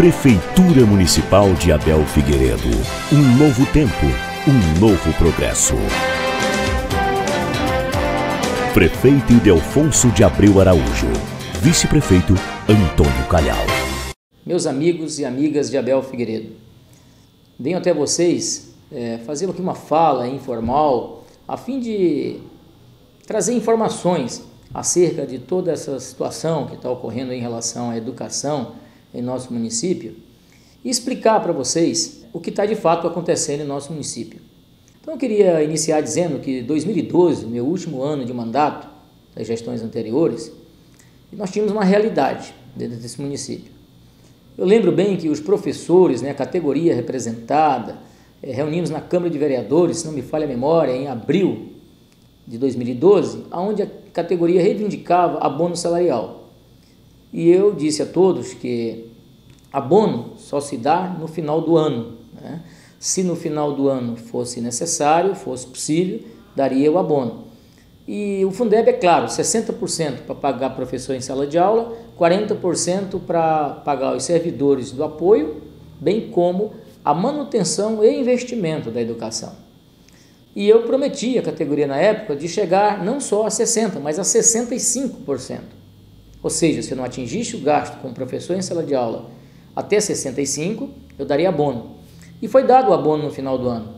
Prefeitura Municipal de Abel Figueiredo. Um novo tempo, um novo progresso. Prefeito Ildefonso de Abreu Araújo. Vice-prefeito Antônio Calhau. Meus amigos e amigas de Abel Figueiredo, venho até vocês fazer aqui uma fala informal a fim de trazer informações acerca de toda essa situação que está ocorrendo em relação à educação em nosso município e explicar para vocês o que está de fato acontecendo em nosso município. Então eu queria iniciar dizendo que 2012, meu último ano de mandato das gestões anteriores, nós tínhamos uma realidade dentro desse município. Eu lembro bem que os professores, a categoria representada, reunimos na Câmara de Vereadores, se não me falha a memória, em abril de 2012, onde a categoria reivindicava abono salarial. E eu disse a todos que abono só se dá no final do ano. Se no final do ano fosse necessário, fosse possível, daria o abono. E o Fundeb, é claro, 60% para pagar professor em sala de aula, 40% para pagar os servidores do apoio, bem como a manutenção e investimento da educação. E eu prometi à categoria na época de chegar não só a 60%, mas a 65%. Ou seja, se eu não atingisse o gasto com o professor em sala de aula até 65%, eu daria abono. E foi dado o abono no final do ano,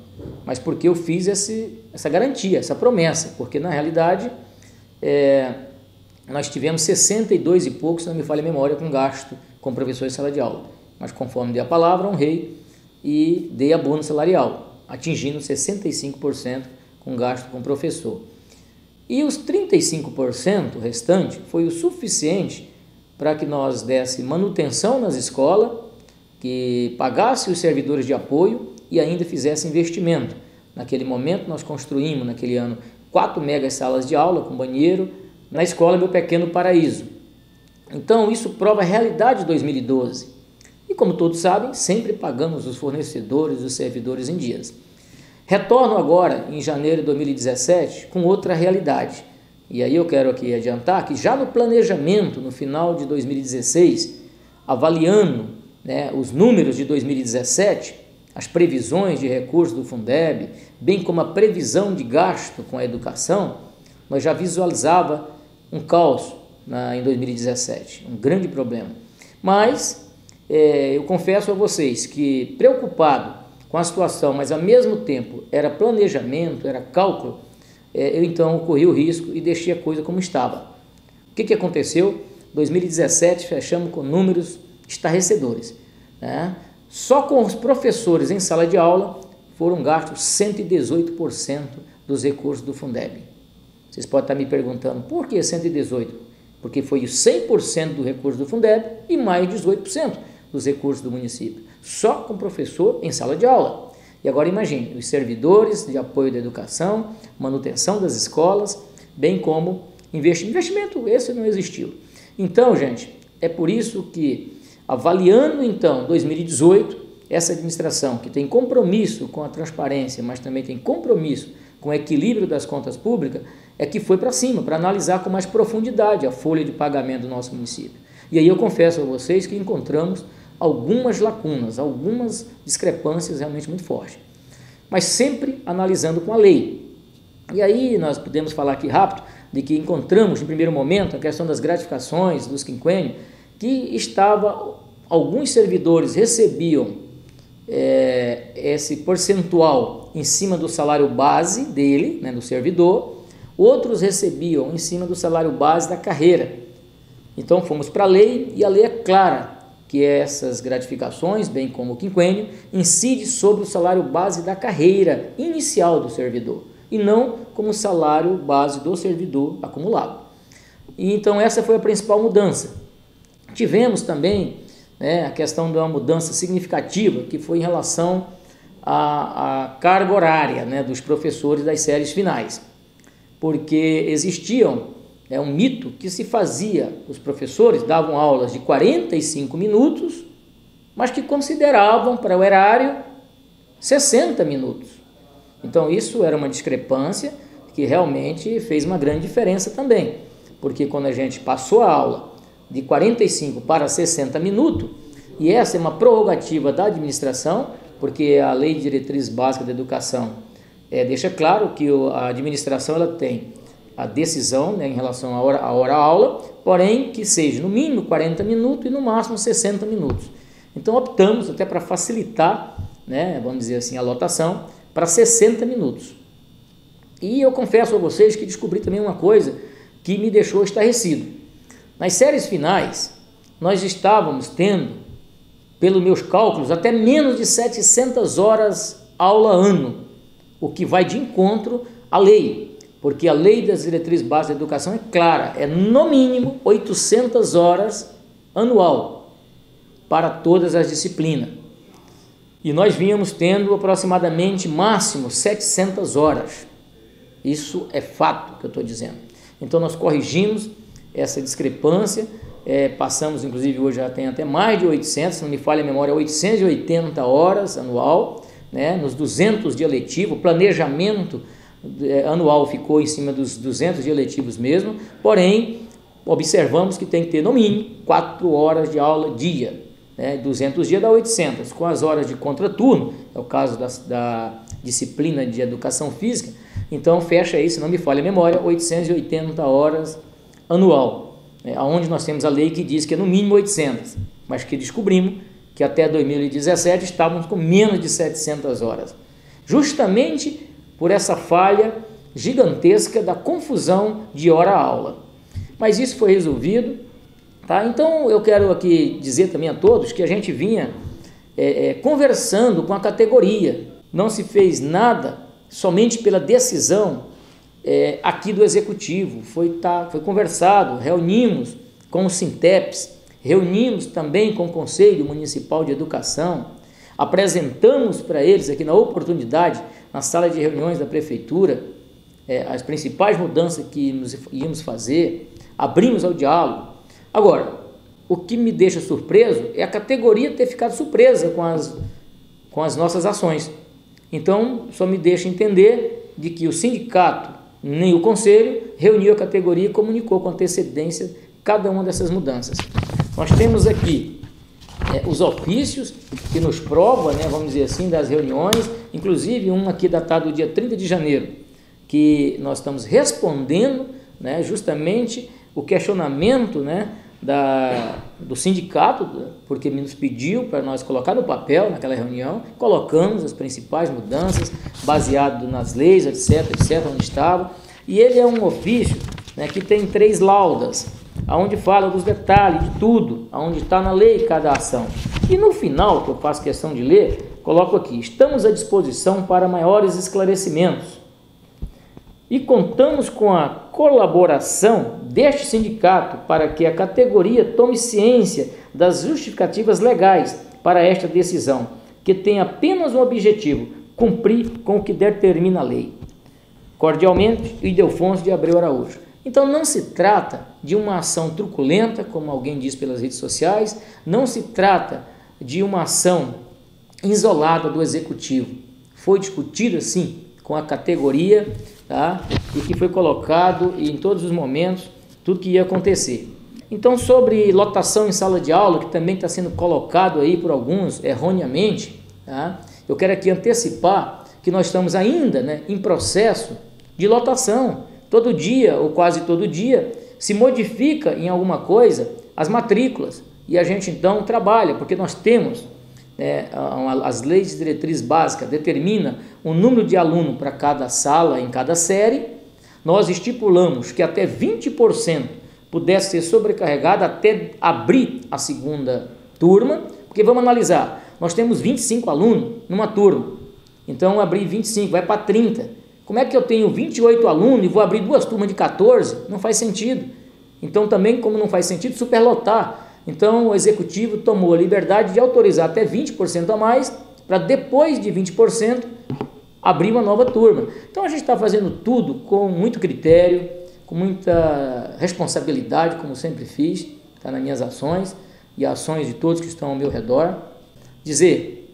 mas porque eu fiz essa garantia, essa promessa, porque na realidade nós tivemos 62 e poucos, se não me falha a memória, com gasto com o professor em sala de aula. Mas conforme dei a palavra, honrei e dei abono salarial, atingindo 65% com gasto com o professor. E os 35% restante foi o suficiente para que nós desse manutenção nas escolas, que pagasse os servidores de apoio e ainda fizesse investimento. Naquele momento nós construímos, naquele ano, 4 megas salas de aula com banheiro na escola Meu Pequeno Paraíso. Então isso prova a realidade de 2012. E como todos sabem, sempre pagamos os fornecedores, os servidores em dias. Retorno agora, em janeiro de 2017, com outra realidade. E aí eu quero aqui adiantar que já no planejamento, no final de 2016, avaliando os números de 2017, as previsões de recursos do Fundeb, bem como a previsão de gasto com a educação, nós já visualizava um caos em 2017, um grande problema. Mas eu confesso a vocês que, preocupado com a situação, mas ao mesmo tempo era planejamento, era cálculo, eu então corri o risco e deixei a coisa como estava. O que aconteceu? 2017 fechamos com números estarrecedores. Só com os professores em sala de aula foram gastos 118% dos recursos do Fundeb. Vocês podem estar me perguntando, por que 118%? Porque foi os 100% do recurso do Fundeb e mais 18% dos recursos do município, só com professor em sala de aula. E agora imagine, os servidores de apoio da educação, manutenção das escolas, bem como investimento, esse não existiu. Então, gente, é por isso que, avaliando então 2018, essa administração que tem compromisso com a transparência, mas também tem compromisso com o equilíbrio das contas públicas, é que foi para cima, para analisar com mais profundidade a folha de pagamento do nosso município. E aí eu confesso a vocês que encontramos algumas lacunas, algumas discrepâncias realmente muito fortes, mas sempre analisando com a lei. E aí nós podemos falar aqui rápido de que encontramos, em primeiro momento, a questão das gratificações, dos quinquênios, que alguns servidores recebiam esse percentual em cima do salário base dele, do servidor, outros recebiam em cima do salário base da carreira. Então fomos para a lei e a lei é clara, que essas gratificações, bem como o quinquênio, incide sobre o salário base da carreira inicial do servidor, e não como salário base do servidor acumulado. E então essa foi a principal mudança. Tivemos também a questão de uma mudança significativa, que foi em relação à carga horária dos professores das séries finais, porque existiam um mito que se fazia, os professores davam aulas de 45 minutos, mas que consideravam para o erário 60 minutos. Então isso era uma discrepância que realmente fez uma grande diferença também, porque quando a gente passou a aula de 45 para 60 minutos, E essa é uma prerrogativa da administração, porque a Lei de Diretriz Básica da Educação deixa claro que a administração ela tem a decisão, né, em relação à hora-aula, porém que seja no mínimo 40 minutos e no máximo 60 minutos. Então optamos até para facilitar, né, vamos dizer assim, a lotação para 60 minutos. E eu confesso a vocês que descobri também uma coisa que me deixou estarrecido. Nas séries finais, nós estávamos tendo, pelos meus cálculos, até menos de 700 horas aula ano, o que vai de encontro à lei, porque a Lei das Diretrizes Básicas da Educação é clara, é no mínimo 800 horas anual para todas as disciplinas. E nós vínhamos tendo aproximadamente máximo 700 horas. Isso é fato que eu estou dizendo. Então nós corrigimos essa discrepância, passamos inclusive hoje já tem até mais de 800, se não me falha a memória, 880 horas anual, né, nos 200 de eletivo. O planejamento anual ficou em cima dos 200 de eletivos mesmo, porém observamos que tem que ter no mínimo 4 horas de aula dia, né, 200 dias dá 800, com as horas de contraturno, é o caso da disciplina de educação física, então fecha aí, se não me falha a memória, 880 horas anual, onde nós temos a lei que diz que é no mínimo 800, mas que descobrimos que até 2017 estávamos com menos de 700 horas, justamente por essa falha gigantesca da confusão de hora-aula. Mas isso foi resolvido, tá? Então eu quero aqui dizer também a todos que a gente vinha conversando com a categoria, não se fez nada somente pela decisão aqui do Executivo, foi conversado, reunimos com o Sinteps, reunimos também com o Conselho Municipal de Educação, apresentamos para eles aqui na oportunidade, na sala de reuniões da Prefeitura, as principais mudanças que nós íamos fazer, abrimos ao diálogo. Agora, o que me deixa surpreso é a categoria ter ficado surpresa com as nossas ações. Então, só me deixa entender de que o sindicato, nem o conselho, reuniu a categoria e comunicou com antecedência cada uma dessas mudanças. Nós temos aqui os ofícios que nos provam, né, vamos dizer assim, das reuniões, inclusive um aqui datado do dia 30 de janeiro, que nós estamos respondendo, né, justamente o questionamento, né, do sindicato, porque nos pediu para nós colocar no papel naquela reunião, colocamos as principais mudanças, baseado nas leis, etc, onde estava, e ele é um ofício, né, que tem 3 laudas, onde fala dos detalhes de tudo, onde está na lei cada ação. E no final, que eu faço questão de ler, coloco aqui: estamos à disposição para maiores esclarecimentos e contamos com a colaboração deste sindicato para que a categoria tome ciência das justificativas legais para esta decisão, que tem apenas um objetivo: cumprir com o que determina a lei. Cordialmente, Ildefonso de Abreu Araújo. Então não se trata de uma ação truculenta, como alguém diz pelas redes sociais, não se trata de uma ação isolada do Executivo. Foi discutida sim com a categoria, tá? E que foi colocado em todos os momentos tudo que ia acontecer. Então, sobre lotação em sala de aula, que também está sendo colocado aí por alguns erroneamente, tá? Eu quero aqui antecipar que nós estamos ainda, né, em processo de lotação. Todo dia, ou quase todo dia, se modifica em alguma coisa as matrículas e a gente então trabalha, porque nós temos, as leis de diretriz básica determinam o número de aluno para cada sala em cada série. Nós estipulamos que até 20% pudesse ser sobrecarregado até abrir a segunda turma, porque vamos analisar, nós temos 25 alunos numa turma, então abrir 25 vai para 30. Como é que eu tenho 28 alunos e vou abrir 2 turmas de 14? Não faz sentido. Então também, como não faz sentido, superlotar. Então o Executivo tomou a liberdade de autorizar até 20% a mais, para depois de 20% abrir uma nova turma. Então a gente está fazendo tudo com muito critério, com muita responsabilidade, como sempre fiz, tá, nas minhas ações e ações de todos que estão ao meu redor. Dizer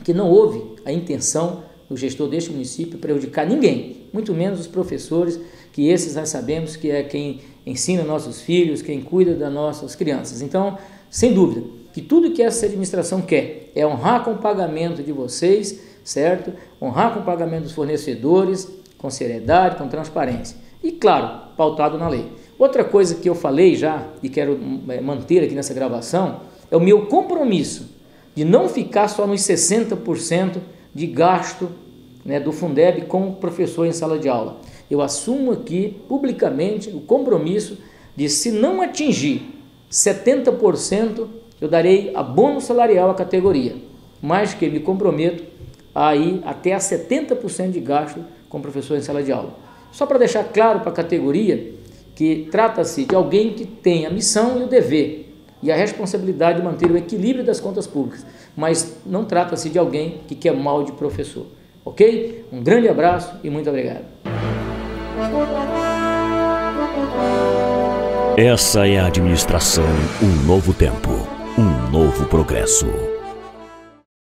que não houve a intenção do gestor deste município prejudicar ninguém, muito menos os professores, que esses nós sabemos que é quem ensina nossos filhos, quem cuida das nossas crianças. Então, sem dúvida, que tudo que essa administração quer é honrar com o pagamento de vocês, certo? Honrar com o pagamento dos fornecedores, com seriedade, com transparência. E, claro, pautado na lei. Outra coisa que eu falei já e quero manter aqui nessa gravação é o meu compromisso de não ficar só nos 60% de gasto, né, do Fundeb com o professor em sala de aula. Eu assumo aqui publicamente o compromisso de, se não atingir 70%, eu darei abono salarial à categoria, mas que me comprometo a ir até a 70% de gasto com o professor em sala de aula. Só para deixar claro para a categoria que trata-se de alguém que tem a missão e o dever e a responsabilidade de manter o equilíbrio das contas públicas, mas não trata-se de alguém que quer mal de professor. Ok? Um grande abraço e muito obrigado. Essa é a administração Um Novo Tempo, um novo progresso.